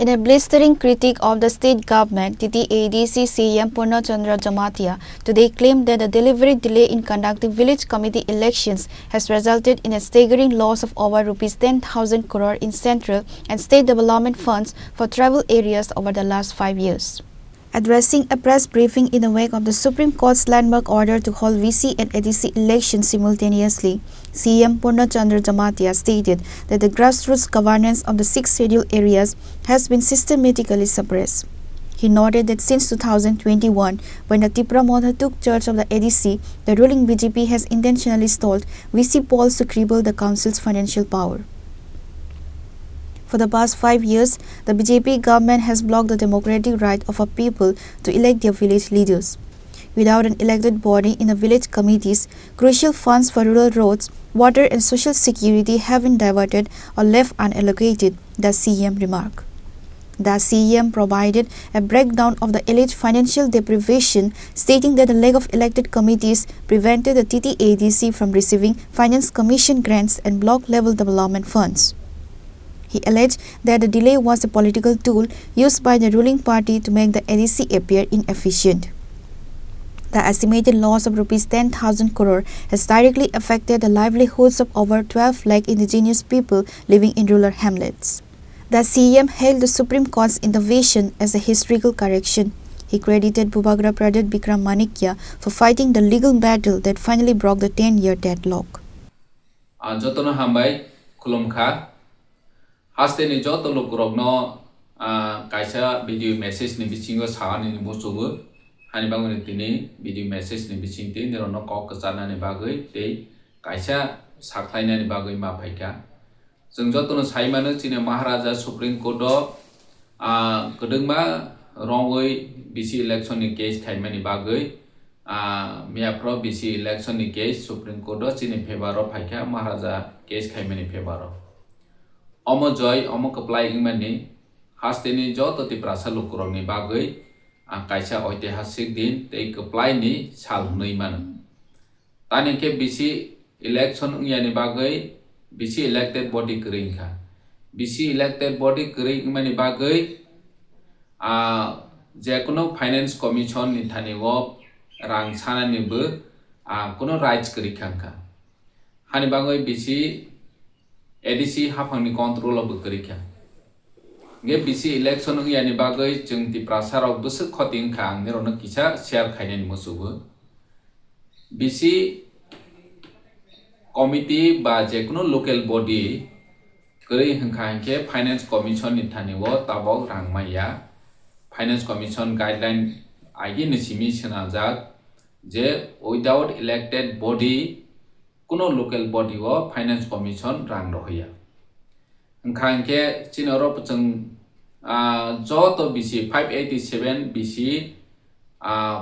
In a blistering critique of the state government, TTAADC CEM Purna Chandra Jamatia today claimed that the deliberate delay in conducting village committee elections has resulted in a staggering loss of over Rs 10,000 crore in central and state development funds for tribal areas over the last 5 years. Addressing a press briefing in the wake of the Supreme Court's landmark order to hold VC and ADC elections simultaneously, CEM Purna Chandra Jamatia stated that the grassroots governance of the 6 scheduled areas has been systematically suppressed. He noted that since 2021, when the TRIPURA Mother took charge of the ADC, the ruling BJP has intentionally stalled VC polls to cripple the council's financial power. For the past 5 years, the BJP government has blocked the democratic right of our people to elect their village leaders. Without an elected body in the village committees, crucial funds for rural roads, water and social security have been diverted or left unallocated, the CEM remarked. The CEM provided a breakdown of the alleged financial deprivation, stating that the lack of elected committees prevented the TTAADC from receiving Finance Commission grants and block-level development funds. He alleged that the delay was a political tool used by the ruling party to make the ADC appear inefficient. The estimated loss of Rs 10,000 crore has directly affected the livelihoods of over 12 lakh indigenous people living in rural hamlets. The CEM hailed the Supreme Court's intervention as a historical correction. He credited Bubagra Pradat Bikram Manikya for fighting the legal battle that finally broke the 10-year deadlock. Haste ni joto lo kurogno kaisa video message ni bisingo sahani ni musubu hani bangun tini video message ni bisingti ni rono kok kesana ni bagui te kaisa saklaina ni bagui ma phaika जों joto no saimano chine maharaja supreme court do kedengma rongoi bc election ni case thaimani bagui miapro bc election ni case supreme court do chine favor of phaika maharaja case khaimani favor of Omo joy, omo keplai ingmani, hasteni joto ti prasa lukurong ni bagui, kaisa oitihasik din te keplai ni sal nui mana. Tani ke bisi election ungya ni bagui, bisi elected body kering ka. Bisi elected body kering mani bagui, jekono finance commission ni thani wo rang sana ni bu, kono rights kering ka. Hani bagui bisi ADC hafangni control of Bukarika. Ge BC election yani bagay jung ti prasar of busuk khoting khang ne rona kisa share khainen musubu. BC committee ba jekono local body kari hangkhang ke finance commission ni thani wo tabok rangmaya finance commission guideline agi ni simi shanajak je without elected body kuno local body wo finance commission rang rohya hangkhang ke chinoro pachang joto bc 587 bc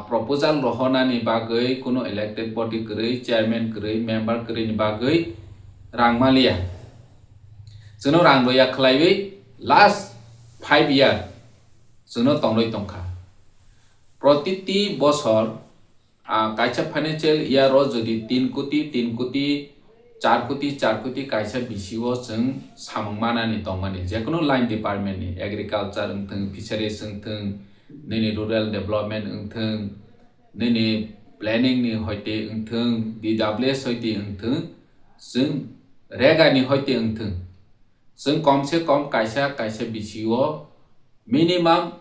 proposal rohona ni bagai kuno elected body kri chairman kri member kri ni bagai rang malia jono rang roya khlaiwi last 5 year jono tongloi tongkha protiti bosor kaisa financial year ro jodi 3 koti 4 koti kaisa bisiwo jeng samangmana ni tongmani jekono line department ni agriculture ungthung fisheries ungthung nini rural development ungthung nini planning ni hoite ungthung DWS hoite ungthung jeng rega ni hoite ungthung jeng komse kom kaisa bisiwo minimum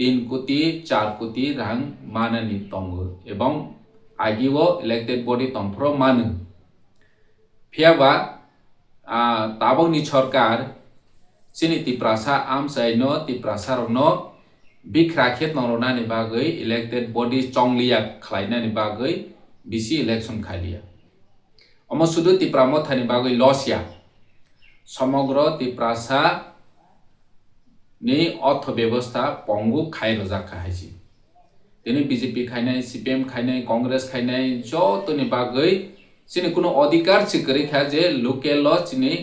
3 koti 4 koti rang mana ni tongo ebong agiwo elected body tongpro manu phiaba tabong ni sarkar chini ti prasa amsaino ti prasa rokno bikrakhet norona ni bagui elected body chonglia khlaina ni bagui bc election khailia omo sudu ti pramo thani bagui losya समग्र ti prasa ni otho ব্যবস্থা pongu khai rojak khaisi tini BJP khainai CPM khainai Congress khainai joto ni bagui chini kuno adhikar chikri kha je local law chini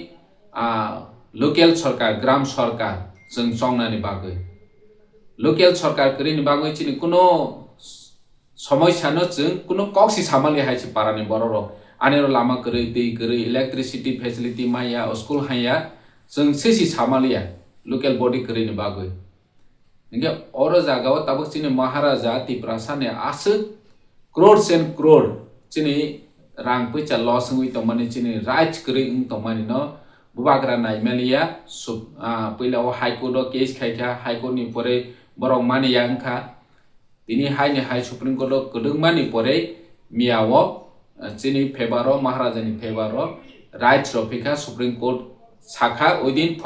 local sarkar gram sarkar jeng chongna ni bagui local sarkar kri ni bagui chini kuno samoysya no jeng kuno koksi samali haisi parani bororo anero lama kri dei kri electricity facility maya school haya jeng sisi samalia local body kari ni bagui nge oro jaga o tabuk chini maharaja Tripura ne asuk crores and crore chini rang pucha loss ngui tomani chini right kari ung tomani no bubagra nai melia sub pila o high court o case khaika high court ni pore borong mani yang kha tini high supreme court o kudung mani pore miawo chini febaro maharaja ni febaro right rofika supreme court sakha within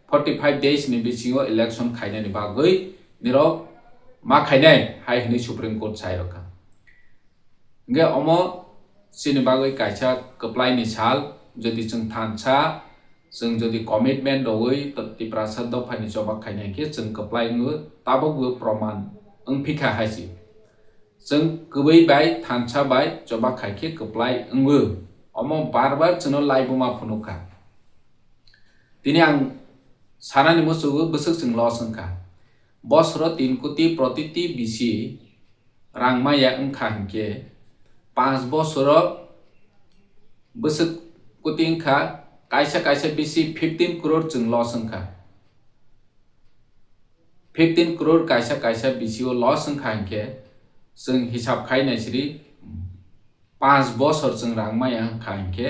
45 days ni bisingo election khaina ni bagoi niro ma khainai hai ni supreme court sai rokha nge omo chini bagoi kaisa kaplai ni sal jodi chung thancha chung jodi commitment doi Tripura do phani choba khainai ke chung kaplai ngu tabog praman phika haisi chung kubai bai thancha bai choba khaike kaplai ngu omo barbar chuno laibuma phunuka tini ang sarani musugu busuk chung losangka bosro 3 koটি প্রতিটি bisi rangmaya engkha hingke 5 bosro busuk koটি engkha kaisa bisi 15 crore chung losangka 15 crore kaisa bisi o losangkha hingke chung hisab khainai sri 5 bosor chung rangmaya engkha hingke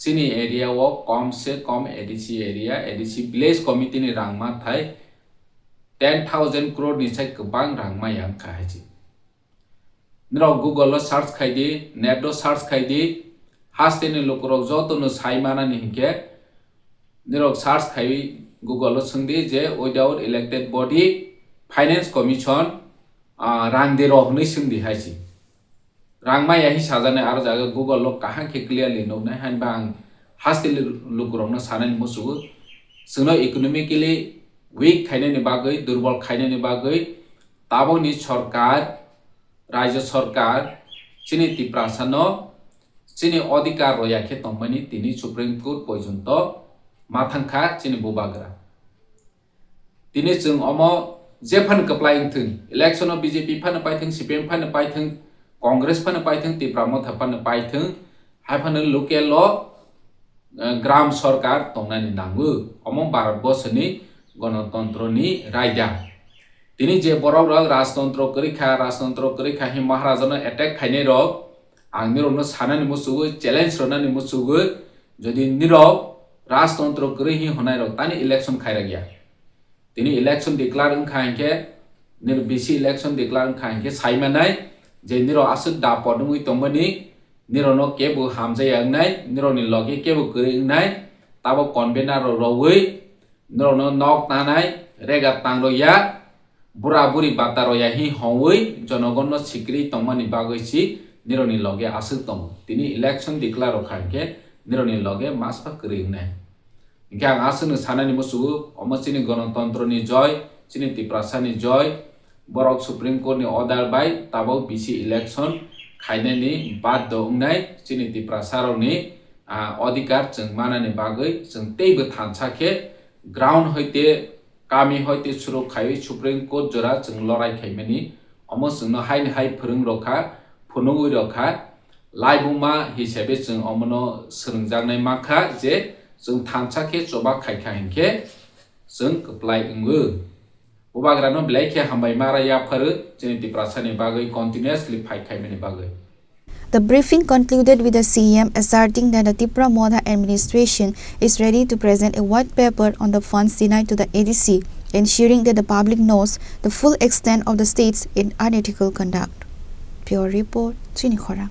Chini area wo kom se kom ADC area ADC village committee ni rangma thai 10,000 crore ni sai kubang rangma yang khaiji nro google lo search khaidi net do search khaidi haste ni lokro joto no saimana ni hike nro search khai google lo sungdi je without elected body finance commission rang de ro ni sungdi haiji rangma ya hi sajane ar jaga google lo kahan ke clearly no na han bang hastil lukrong na sanan musu suno economically weak khaine ni bagai durbal khaine ni bagai tabong ni sarkar rajya sarkar chini Tripura no chini adhikar roya khe tongmani tini supreme court pojonto mathangkha chini bubagra tini chung omo je phan kaplai thung election of BJP phan pai thung CPM phan pai thung Congress phan pai thung Tripura mo thapan pai thung hai phan local law gram sarkar tongnani nangu omo bharat borsni গণতন্ত্র ni raja tini je borok rok rajtantro kari kha hi maharaja no attack khaine rok ang ni rok no sanani musugu challenge ronani musugu jodi ni rok rajtantro kari hi honai rok tani election khaira gya tini election declare ung khainke nir bisi election declare ung khainke saimanai je ni rok asuk da podungui tongmani ni rok no kebu hamjai angnai ni rok ni logi kebu kari ngai tabo convener rowui no nok tanai rega tangro ya bura buri bataro ya hi hoi jonogon no sikri tongmani bagoi si nironi loge asuk tong tini election declare khanke nironi loge maspa kring ne gang asun sanani musugu omachini ganatantra ni joy chini Tripura ni joy borok supreme court ni order by tabo bc election khaine ni bad dongnai chini Tripura ro ni adhikar chung manani bagoi chung teibo thancha khe ground hoite kami hoite suru khai supreme court jora chung lorai khaimani omo chung no hai phurung rokha phunugui rokha laibuma hisabe chung omono srungjangnai makha je chung thancha khe choba khaikha hinke chung apply ungu bubagra no blai khe hambai mara ya pharu chini Tripura ni bagai continuously fight khaimani bagai. The briefing concluded with the CEM asserting that the Tripura Modha administration is ready to present a white paper on the funds denied to the ADC, ensuring that the public knows the full extent of the state's unethical conduct. Pure report, Chini Khorang.